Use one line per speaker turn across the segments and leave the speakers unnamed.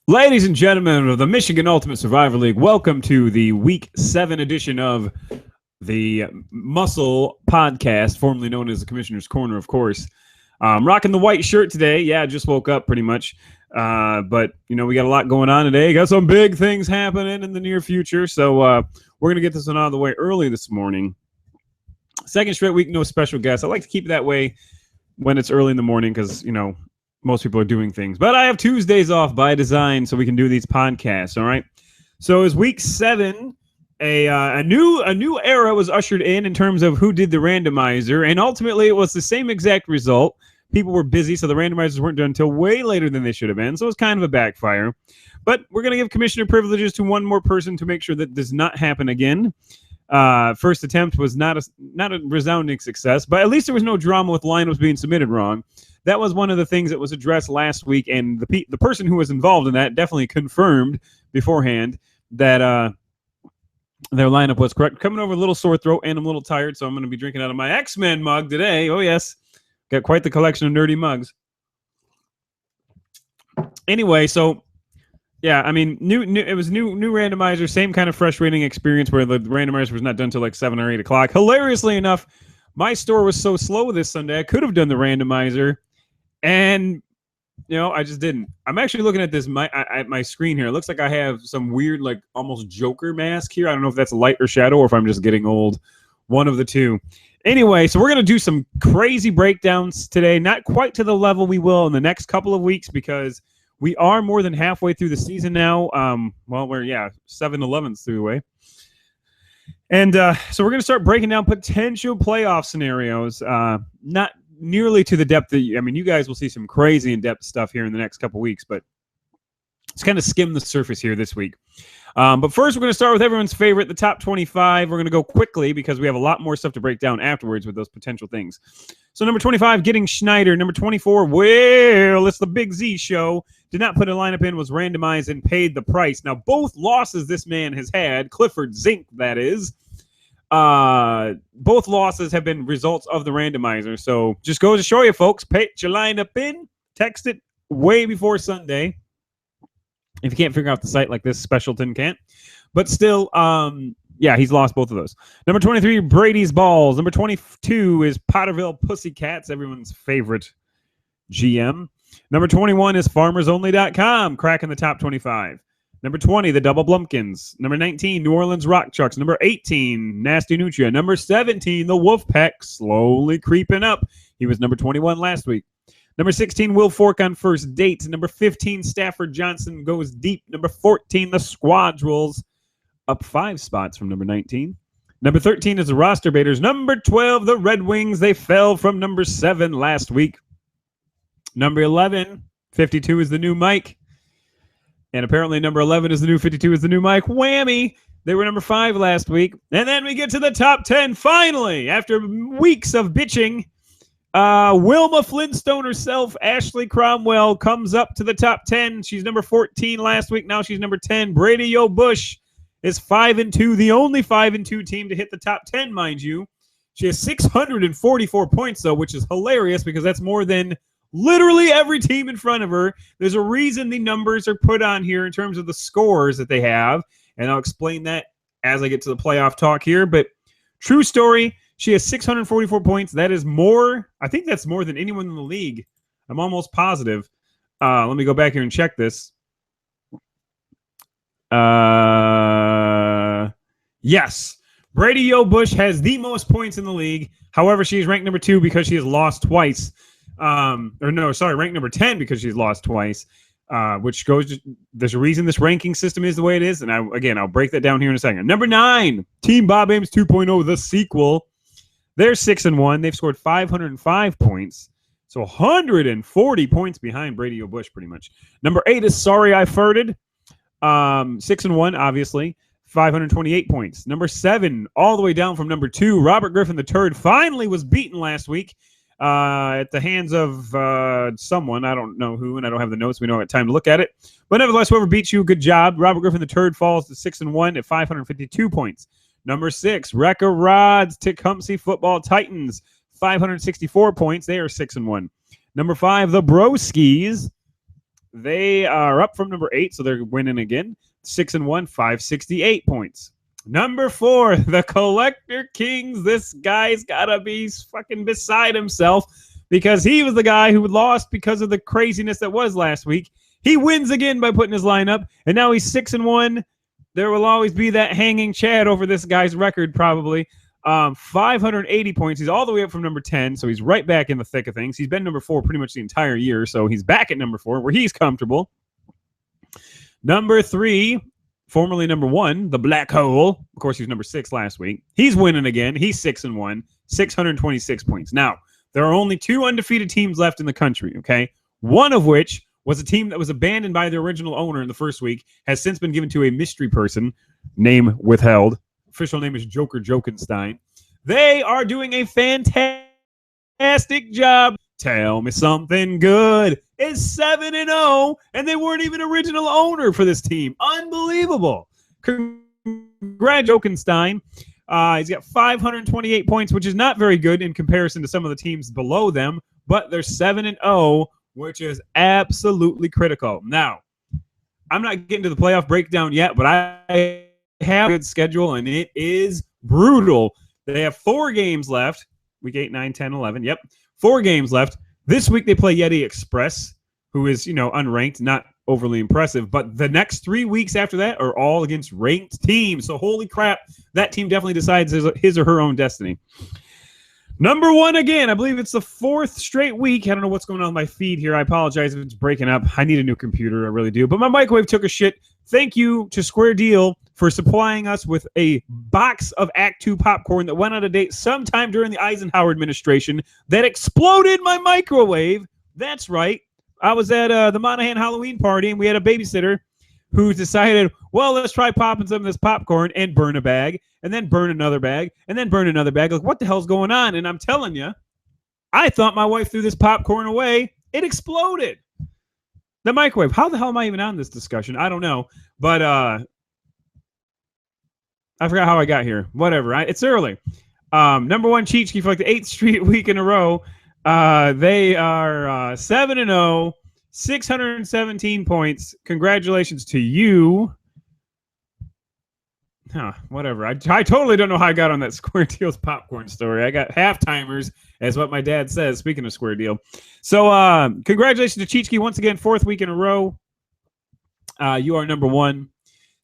Ladies and gentlemen of the Michigan Ultimate Survivor League, welcome to the Week 7 edition of the MUSL podcast, formerly known as the Commissioner's Corner, of course. Rocking the white shirt today. Yeah, I just woke up pretty much. But, you know, we got a lot going on today. Got some big things happening in the near future. So we're going to get this one out of the way early this morning. Second straight week, no special guests. I like to keep it that way when it's early in the morning because, you know, most people are doing things. But I have Tuesdays off by design so we can do these podcasts, all right? So as week 7, a new era was ushered in terms of who did the randomizer, and ultimately it was the same exact result. People were busy, so the randomizers weren't done until way later than they should have been, so it was kind of a backfire. But we're going to give commissioner privileges to one more person to make sure that does not happen again. First attempt was not a resounding success, but at least there was no drama with lineups being submitted wrong. That was one of the things that was addressed last week, and the person who was involved in that definitely confirmed beforehand that their lineup was correct. Coming over a little sore throat, and I'm a little tired, so I'm going to be drinking out of my X-Men mug today. Oh, yes. Got quite the collection of nerdy mugs. Anyway, so, yeah, I mean, it was new randomizer, same kind of frustrating experience where the randomizer was not done until like 7 or 8 o'clock. Hilariously enough, my store was so slow this Sunday, I could have done the randomizer. And, you know, I just didn't. I'm actually looking at this my screen here. It looks like I have some weird, like, almost Joker mask here. I don't know if that's light or shadow or if I'm just getting old. One of the two. Anyway, so we're going to do some crazy breakdowns today. Not quite to the level we will in the next couple of weeks because we are more than halfway through the season now. Well, we're, 7/11 through the way. And so we're going to start breaking down potential playoff scenarios. Not nearly to the depth that, I mean, you guys will see some crazy in-depth stuff here in the next couple weeks, but let's kind of skim the surface here this week. But first, we're going to start with everyone's favorite, the top 25. We're going to go quickly because we have a lot more stuff to break down afterwards with those potential things. So number 25, Getting Schneider. Number 24, well, it's the Big Z show. Did not put a lineup in, was randomized, and paid the price. Now, both losses this man has had, Clifford Zink, that is, both losses have been results of the randomizer. So just goes to show you, folks, put your lineup in, text it way before Sunday. If you can't figure out the site like this, Specialton can't. But still, yeah, he's lost both of those. Number 23, Brady's Balls. Number 22 is Potterville Pussycats, everyone's favorite GM. Number 21 is FarmersOnly.com, cracking the top 25. Number 20, the Double Blumpkins. Number 19, New Orleans Rock Trucks. Number 18, Nasty Nutria. Number 17, the Wolfpack, slowly creeping up. He was number 21 last week. Number 16, Will Fork on First Date. Number 15, Stafford Johnson goes deep. Number 14, the Squadrils, up 5 spots from number 19. Number 13 is the Roster Baiters. Number 12, the Red Wings. They fell from number 7 last week. Number 11, 52 is the new Mike. And apparently number 11 is the new 52 is the new Mike. Whammy! They were number 5 last week. And then we get to the top 10 finally. After weeks of bitching, Wilma Flintstone herself, Ashley Cromwell, comes up to the top 10. She's number 14 last week. Now she's number 10. Brady O'Bush is 5-2, the only 5-2 team to hit the top 10, mind you. She has 644 points, though, which is hilarious because that's more than literally every team in front of her. There's a reason the numbers are put on here in terms of the scores that they have, and I'll explain that as I get to the playoff talk here. But true story, she has 644 points. That is more. I think that's more than anyone in the league. I'm almost positive. Let me go back here and check this. Yes. Brady O'Bush has the most points in the league. However, she is ranked number 2 because she has lost twice. Ranked number 10 because she's lost twice, which goes to, there's a reason this ranking system is the way it is. And I'll break that down here in a second. Number 9, Team Bob Ames 2.0, the sequel. They're 6-1. They've scored 505 points. So 140 points behind Brady O'Bush, pretty much. Number 8 is Sorry I Farted. 6-1, obviously. 528 points. Number 7, all the way down from number 2, Robert Griffin III finally was beaten last week at the hands of someone. I don't know who, and I don't have the notes. We don't have time to look at it. But nevertheless, whoever beats you, good job. Robert Griffin III falls to 6-1 at 552 points. Number 6, Rekka Rod's Tecumseh Football Titans, 564 points. They are 6-1. Number 5, the Broskis. They are up from number 8, so they're winning again. 6-1, 568 points. Number 4, the Collector Kings. This guy's gotta be fucking beside himself because he was the guy who lost because of the craziness that was last week. He wins again by putting his lineup, and now he's 6-1. There will always be that hanging Chad over this guy's record, probably. 580 points. He's all the way up from number 10, so he's right back in the thick of things. He's been number 4 pretty much the entire year, so he's back at number 4 where he's comfortable. Number 3, formerly number 1, the Black Hole. Of course, he was number 6 last week. He's winning again. He's 6-1, 626 points. Now, there are only 2 undefeated teams left in the country, okay? One of which was a team that was abandoned by the original owner in the first week, has since been given to a mystery person, name withheld. Official name is Joker Jokenstein. They are doing a fantastic job. Tell me something good. It's 7-0, and they weren't even original owner for this team. Unbelievable. Congrats, Jokenstein. He's got 528 points, which is not very good in comparison to some of the teams below them, but they're 7-0, which is absolutely critical. Now, I'm not getting to the playoff breakdown yet, but I have a good schedule, and it is brutal. They have 4 games left. Week 8, 9, 10, 11. Yep. 4 games left. This week they play Yeti Express, who is, unranked, not overly impressive. But the next 3 weeks after that are all against ranked teams. So holy crap, that team definitely decides his or her own destiny. Number 1 again. I believe it's the 4th straight week. I don't know what's going on with my feed here. I apologize if it's breaking up. I need a new computer. I really do. But my microwave took a shit. Thank you to Square Deal for supplying us with a box of Act 2 popcorn that went out of date sometime during the Eisenhower administration that exploded my microwave. That's right. I was at the Monahan Halloween party, and we had a babysitter who decided, well, let's try popping some of this popcorn and burn a bag, and then burn another bag, and then burn another bag. Like, what the hell's going on? And I'm telling you, I thought my wife threw this popcorn away. It exploded. The microwave. How the hell am I even on this discussion? I don't know. But I forgot how I got here. Whatever. It's early. Number 1 cheat sheet for like the 8th straight week in a row. They are 7-0, 617 points. Congratulations to you. Whatever. I totally don't know how I got on that Square Deal's popcorn story. I got half-timers, as what my dad says, speaking of Square Deal. So congratulations to Cheechki once again, 4th week in a row. You are number 1.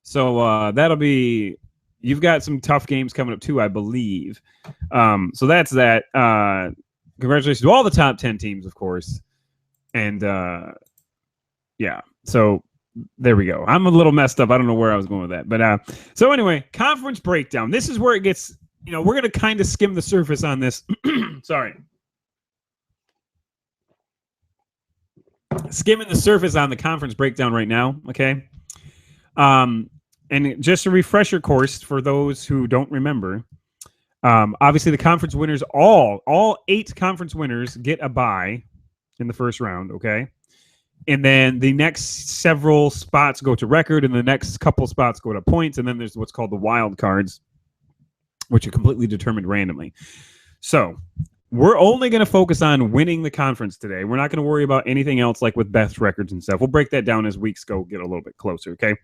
So that'll be... You've got some tough games coming up, too, I believe. So that's that. Congratulations to all the top 10 teams, of course. And, yeah. So... There we go. I'm a little messed up. I don't know where I was going with that. But so anyway, conference breakdown. This is where it gets, we're going to kind of skim the surface on this. Sorry. Skimming the surface on the conference breakdown right now, okay? And just a refresher course for those who don't remember. Obviously, the conference winners, all 8 conference winners get a bye in the first round, okay? And then the next several spots go to record, and the next couple spots go to points, and then there's what's called the wild cards, which are completely determined randomly. So we're only going to focus on winning the conference today. We're not going to worry about anything else like with best records and stuff. We'll break that down as weeks go, get a little bit closer, okay?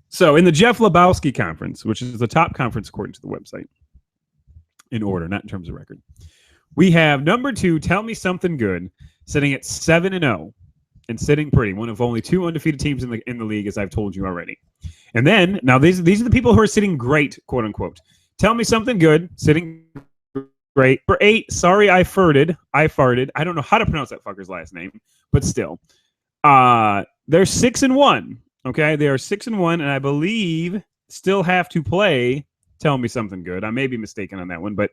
So in the Jeff Lebowski Conference, which is the top conference according to the website, in order, not in terms of record, we have number 2, Tell Me Something Good, sitting at 7-0. And sitting pretty, one of only 2 undefeated teams in the league, as I've told you already. And then, now these are the people who are sitting great, quote unquote. Tell Me Something Good, sitting great. For 8, Sorry I Farted. I don't know how to pronounce that fucker's last name, but still. They're 6-1. Okay, they are 6-1, and I believe still have to play Tell Me Something Good. I may be mistaken on that one, but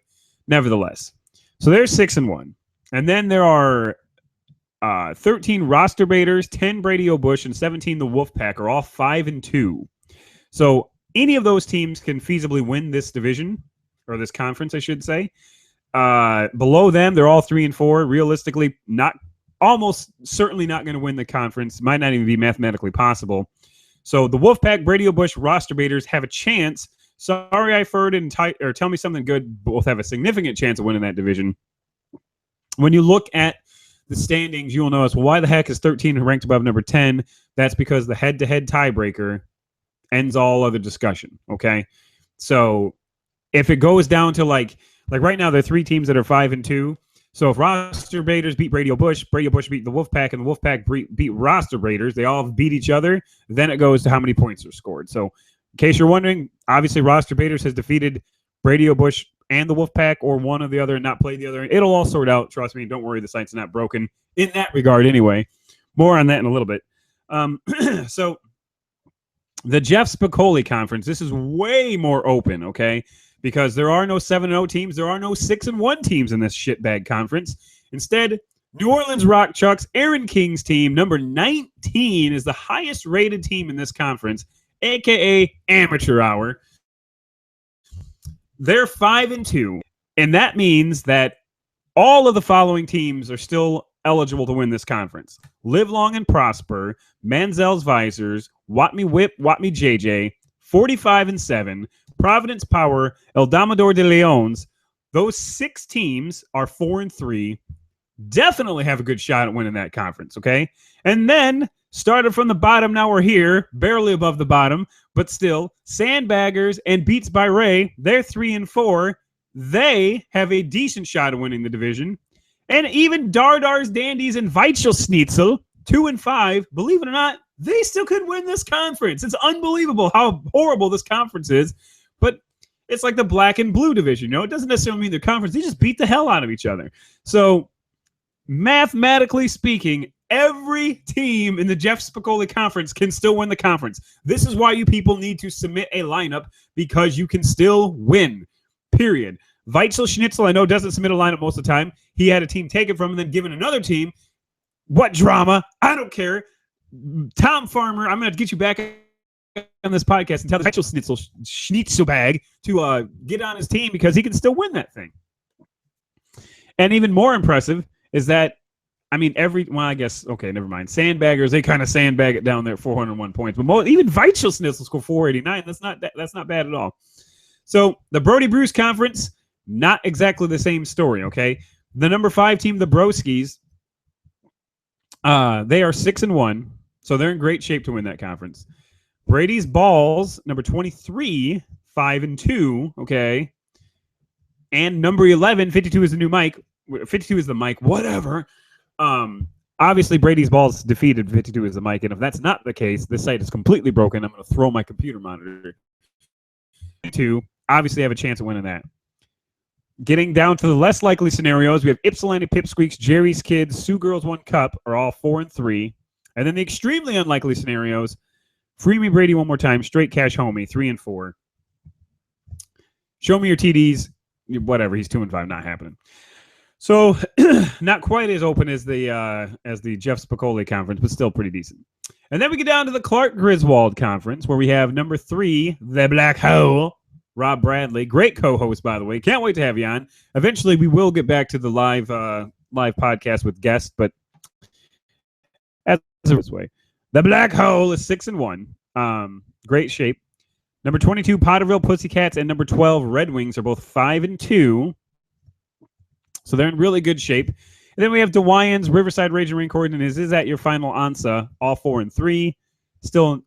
nevertheless. So they're 6-1. And then there are 13 roster baiters, 10 Brady O'Bush, and 17 the Wolfpack are all 5-2. So any of those teams can feasibly win this division, or this conference, I should say. Below them, they're all 3-4. Realistically, almost certainly not going to win the conference. Might not even be mathematically possible. So the Wolfpack, Brady O'Bush, roster baiters have a chance. Sorry I Farted and Tell Me Something Good both have a significant chance of winning that division. When you look at the standings, you will notice, well, why the heck is 13 ranked above number 10? That's because the head-to-head tiebreaker ends all other discussion, okay? So if it goes down to like right now, there are 3 teams that are 5-2. So if Roster Raiders beat Radio Bush beat the Wolfpack, and the Wolfpack beat Roster Raiders, they all beat each other, then it goes to how many points are scored. So in case you're wondering, obviously Roster Raiders has defeated Radio Bush and the Wolfpack, or one or the other, and not played the other. It'll all sort out. Trust me. Don't worry. The site's not broken in that regard anyway. More on that in a little bit. So the Jeff Spicoli Conference, this is way more open, okay? Because there are no 7-0 teams. There are no 6-1 teams in this shitbag conference. Instead, New Orleans Rock Chuck's Aaron King's team, number 19, is the highest rated team in this conference, a.k.a. Amateur Hour. They're 5-2, and that means that all of the following teams are still eligible to win this conference. Live Long and Prosper, Manziel's Visors, Watme Whip, Watme JJ, 45-7, Providence Power, El Domador de Leons. Those 6 teams are 4-3. Definitely have a good shot at winning that conference, okay? And then, started from the bottom, now we're here, barely above the bottom, but still, Sandbaggers and Beats by Ray, they're 3-4. They have a decent shot at winning the division. And even Dardar's Dandies and Weichelschnitzel, 2-5, believe it or not, they still could win this conference. It's unbelievable how horrible this conference is. But it's like the black and blue division. You know, it doesn't necessarily mean they're conference. They just beat the hell out of each other. So, mathematically speaking, every team in the Jeff Spicoli Conference can still win the conference. This is why you people need to submit a lineup, because you can still win, period. Weichelschnitzel, I know, doesn't submit a lineup most of the time. He had a team take it from him, then given another team. What drama? I don't care. Tom Farmer, I'm going to get you back on this podcast and tell the Schnitzelbag to get on his team, because he can still win that thing. And even more impressive is that, I mean, I guess, okay, never mind. Sandbaggers, they kind of sandbag it down there at 401 points. But even Weichelschnitzel scored 489. That's not bad at all. So the Brody Bruce Conference, not exactly the same story, okay? The number 5 team, the Broskis, they are 6-1, so they're in great shape to win that conference. Brady's Balls, number 23, 5-2, okay? And number 11, 52 is the new mic. 52 is the mic, whatever. Obviously, Brady's Balls defeated 52 is the mic, and if that's not the case, this site is completely broken. I'm going to throw my computer monitor. 2 obviously have a chance of winning that. Getting down to the less likely scenarios, we have Ypsilanti Pipsqueaks, Jerry's Kids, Sioux Girls 1 Cup are all 4-3. And then the extremely unlikely scenarios, Free Me Brady one more time, Straight Cash Homie, 3-4. Show Me Your TDs, whatever, he's 2-5, not happening. So not quite as open as the Jeff Spicoli Conference, but still pretty decent. And then we get down to the Clark Griswold Conference, where we have number 3, the Black Hole, Rob Bradley. Great co-host, by the way. Can't wait to have you on. Eventually, we will get back to the live podcast with guests, but as this way. The Black Hole is 6-1. Great shape. Number 22, Potterville Pussycats, and number 12, Red Wings are both 5-2. So they're in really good shape. And then we have DeWyans, Riverside Raging Rain Corridor, and is that your final answer? All 4-3. Still,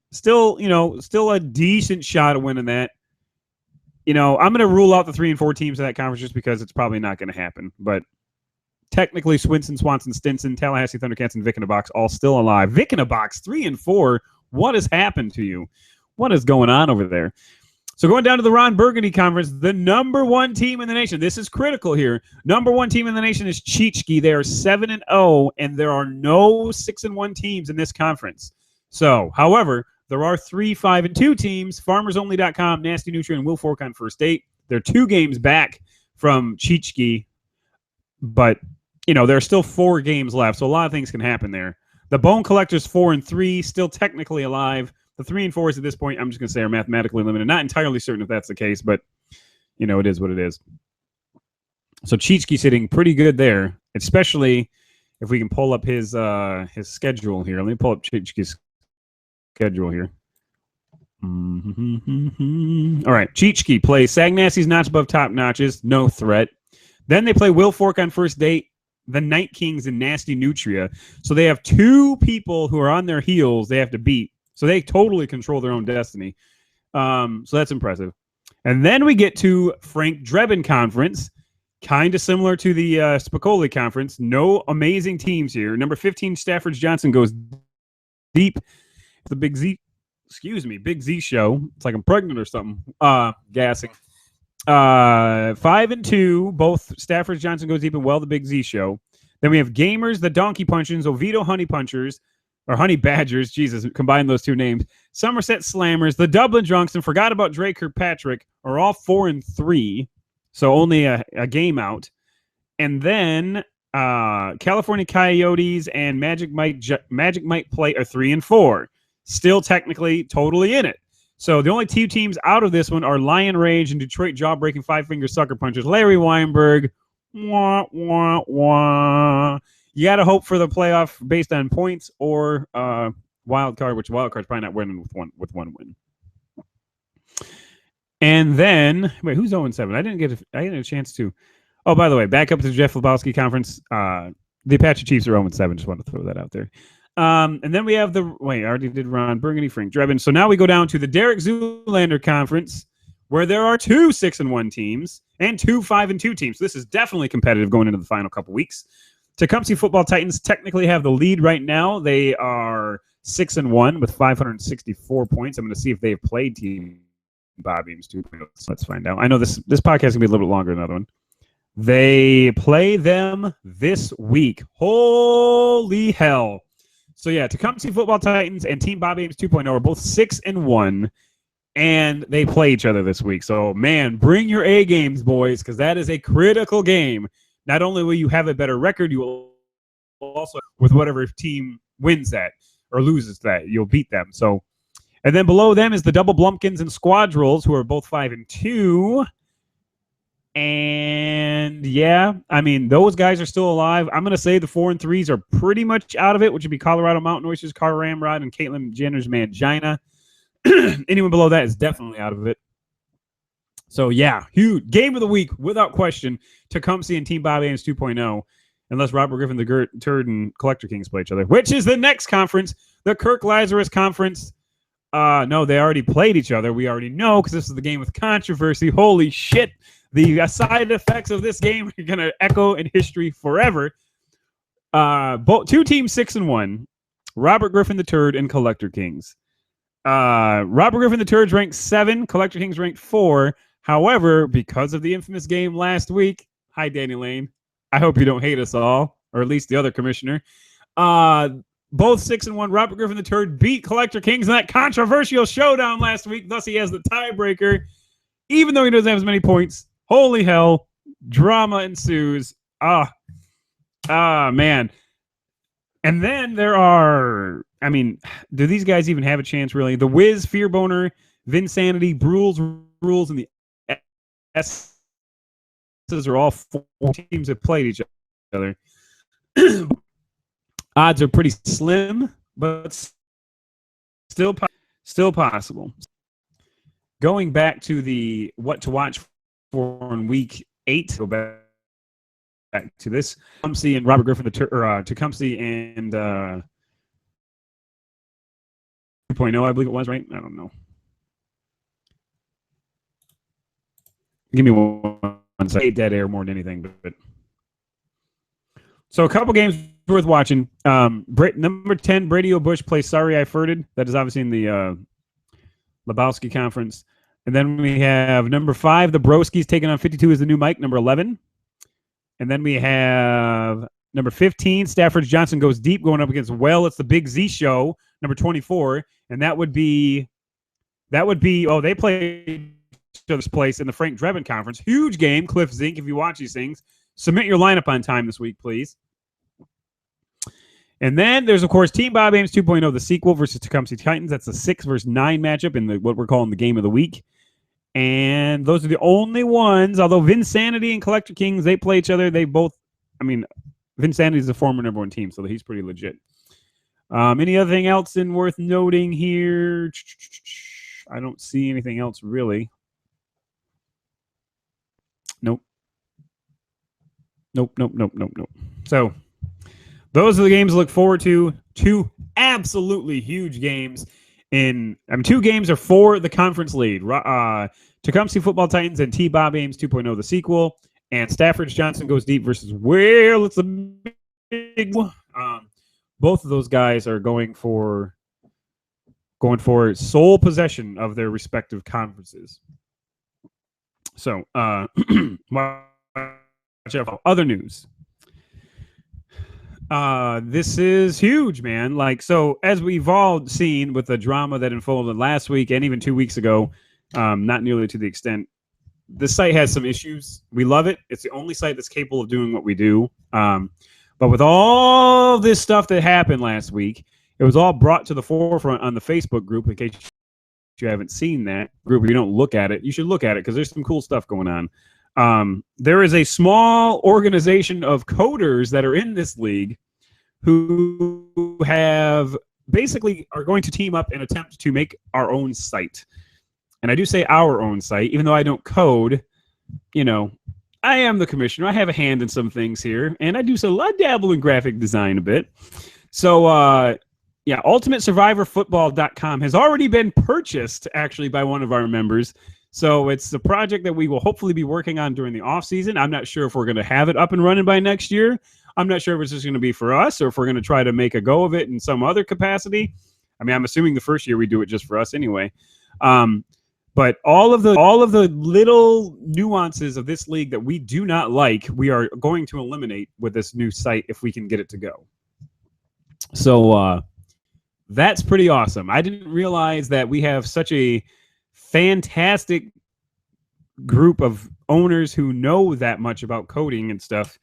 a decent shot at winning that. You know, I'm going to rule out the 3 and 4 teams in that conference just because it's probably not going to happen. But technically, Swinson, Swanson, Stinson, Tallahassee Thundercats, and Vic in a Box all still alive. Vic in a Box, 3 and 4. What has happened to you? What is going on over there? So going down to the Ron Burgundy Conference, the number 1 team in the nation. This is critical here. Number 1 team in the nation is Cheechke. They are 7-0, and there are no 6-1 teams in this conference. So, however, there are 3 5-2 teams. FarmersOnly.com, Nasty Nutrient, and Will Fork on first date. They're 2 games back from Cheechke, but there are still 4 games left, so a lot of things can happen there. The Bone Collectors 4-3, still technically alive. The 3 and 4s at this point, I'm just going to say, are mathematically limited. Not entirely certain if that's the case, but it is what it is. So Cheechke sitting pretty good there, especially if we can pull up his schedule here. Let me pull up Cheechke's schedule here. All right, Cheechke plays Sagnassie's Notch Above Top Notches, no threat. Then they play Will Fork on first date, the Night Kings and Nasty Nutria. So they have two people who are on their heels they have to beat. So they totally control their own destiny. So that's impressive. And then we get to Frank Drebin Conference, kind of similar to the Spicoli Conference. No amazing teams here. Number 15, Stafford Johnson goes deep. The Big Z, Big Z show. It's like I'm pregnant or something. Gassing. 5-2, both Stafford Johnson goes deep and well, the Big Z show. Then we have Gamers, the Donkey Punchers, Oviedo Honey Punchers, or Honey Badgers, Jesus, combine those two names. Somerset Slammers, the Dublin Drunks, and forgot about Drake Kirkpatrick, are all 4-3, so only a game out. And then California Coyotes and Magic Mike Play are 3-4, still technically totally in it. So the only two teams out of this one are Lion Rage and Detroit Jawbreaking Five Finger Sucker Punchers. Larry Weinberg, wah, wah, wah. You got to hope for the playoff based on points or wild card, which wild card's probably not winning with one win. And then, wait, who's 0-7? I didn't get a chance to. Oh, by the way, back up to the Jeff Lebowski Conference. The Apache Chiefs are 0-7. Just want to throw that out there. And then we have I already did Ron Burgundy, Frank Drebin. So now we go down to the Derek Zoolander Conference, where there are 2 6-1 teams and 2 5-2 teams. So this is definitely competitive going into the final couple weeks. Tecumseh Football Titans technically have the lead right now. They are 6-1 with 564 points. I'm going to see if they've played Team Bob Eames 2.0. So let's find out. I know this podcast is going to be a little bit longer than another one. They play them this week. Holy hell. So yeah, Tecumseh Football Titans and Team Bob Ames 2.0 are both 6-1, and they play each other this week. So man, bring your A games, boys, because that is a critical game. Not only will you have a better record, you will also, with whatever team wins that or loses that, you'll beat them. So, and then below them is the Double Blumpkins and Squadrils, who are both 5-2. And yeah, I mean, those guys are still alive. I'm going to say the 4-3s are pretty much out of it, which would be Colorado Mountain Oysters, Car Ramrod, and Caitlin Jenner's Mangina. Anyone below that is definitely out of it. So yeah, huge game of the week without question. Tecumseh and Team Bob Ames 2.0, unless Robert Griffin the Turd and Collector Kings play each other, which is the next conference, the Kirk Lazarus Conference. No, they already played each other. We already know because this is the game with controversy. Holy shit. The side effects of this game are going to echo in history forever. Two teams 6-1, Robert Griffin the Turd and Collector Kings. Robert Griffin the Turd's ranked 7, Collector Kings ranked 4. However, because of the infamous game last week, hi, Danny Lane. I hope you don't hate us all, or at least the other commissioner. Both 6-1. Robert Griffin the Turd beat Collector Kings in that controversial showdown last week. Thus, he has the tiebreaker, even though he doesn't have as many points. Holy hell. Drama ensues. Man. And then there are, I mean, do these guys even have a chance, really? The Wiz, Fearboner, Vinsanity, Rules, and the S are all 4 teams that played each other. Odds are pretty slim, but still possible. Going back to the what to watch for in week 8, go back to this. Tecumseh and Robert Griffin, Tecumseh and 2.0, I believe it was, right? I don't know. Give me one second. Dead air more than anything, but so a couple games worth watching. Number 10, Brady O'Bush plays Sorry I Furted. That is obviously in the Lebowski Conference. And then we have number 5, the Broskis taking on 52 is the new Mike, number 11. And then we have number 15, Stafford Johnson goes deep, going up against it's the Big Z show, number 24. And that would be, they play this place in the Frank Drebin Conference. Huge game, Cliff Zink, if you watch these things. Submit your lineup on time this week, please. And then there's, of course, Team Bob Ames 2.0, the sequel versus Tecumseh Titans. That's a 6 versus 9 matchup in what we're calling the game of the week. And those are the only ones, although Vinsanity and Collector Kings, they play each other. They both, I mean, Vinsanity is a former number 1 team, so he's pretty legit. Any other thing else worth noting here? I don't see anything else really. Nope. So So those are the games to look forward to. Two absolutely huge games. Two games are for the conference lead. Tecumseh Football Titans and T-Bob Ames 2.0, the sequel. And Stafford Johnson Goes Deep versus Well, it's a big one. Both of those guys are going for sole possession of their respective conferences. So, other news. This is huge, man. So as we've all seen with the drama that unfolded last week and even 2 weeks ago, not nearly to the extent, the site has some issues. We love it. It's the only site that's capable of doing what we do. But with all this stuff that happened last week, it was all brought to the forefront on the Facebook group. In case you haven't seen that group, if you don't look at it, you should look at it because there's some cool stuff going on. There is a small organization of coders that are in this league who have basically are going to team up and attempt to make our own site. And I do say our own site, even though I don't code. I am the commissioner. I have a hand in some things here, and I dabble in graphic design a bit. So, UltimateSurvivorFootball.com has already been purchased, actually, by one of our members. So it's the project that we will hopefully be working on during the off season. I'm not sure if we're going to have it up and running by next year. I'm not sure if it's just going to be for us or if we're going to try to make a go of it in some other capacity. I mean, I'm assuming the first year we do it just for us anyway. But all of the little nuances of this league that we do not like, we are going to eliminate with this new site if we can get it to go. So that's pretty awesome. I didn't realize that we have such a fantastic group of owners who know that much about coding and stuff.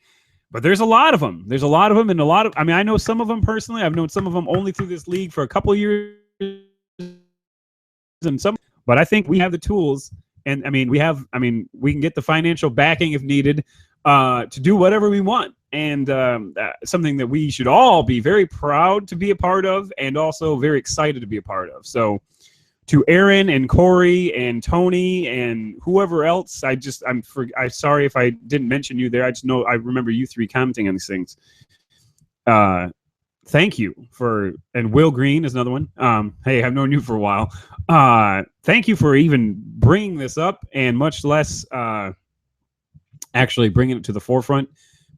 But there's a lot of them. I know some of them personally. I've known some of them only through this league for a couple of years. But I think we have the tools, and we can get the financial backing if needed to do whatever we want. And something that we should all be very proud to be a part of and also very excited to be a part of. So to Aaron and Corey and Tony and whoever else, I'm sorry if I didn't mention you there. I just know I remember you three commenting on these things. Thank you and Will Green is another one. Hey, I've known you for a while. Thank you for even bringing this up, and much less actually bringing it to the forefront,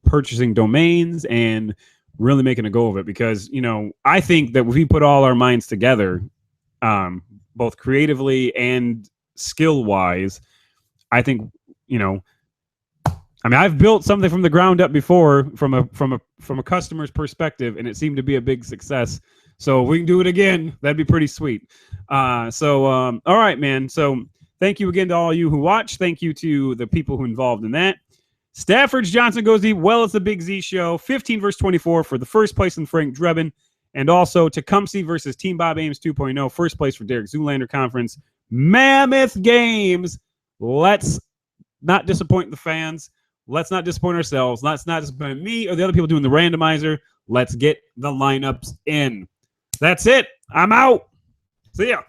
purchasing domains and really making a go of it. Because I think that if we put all our minds together, both creatively and skill wise, I think I've built something from the ground up before from a customer's perspective, and it seemed to be a big success. So if we can do it again, that'd be pretty sweet. All right, man. So thank you again to all you who watch. Thank you to the people who involved in that. Stafford Johnson Goes Deep. Well, it's the Big Z Show. 15 versus 24 for the first place in Frank Drebin. And also Tecumseh versus Team Bob Ames 2.0. First place for Derek Zoolander Conference. Mammoth games. Let's not disappoint the fans. Let's not disappoint ourselves. Let's not disappoint me or the other people doing the randomizer. Let's get the lineups in. That's it. I'm out. See ya.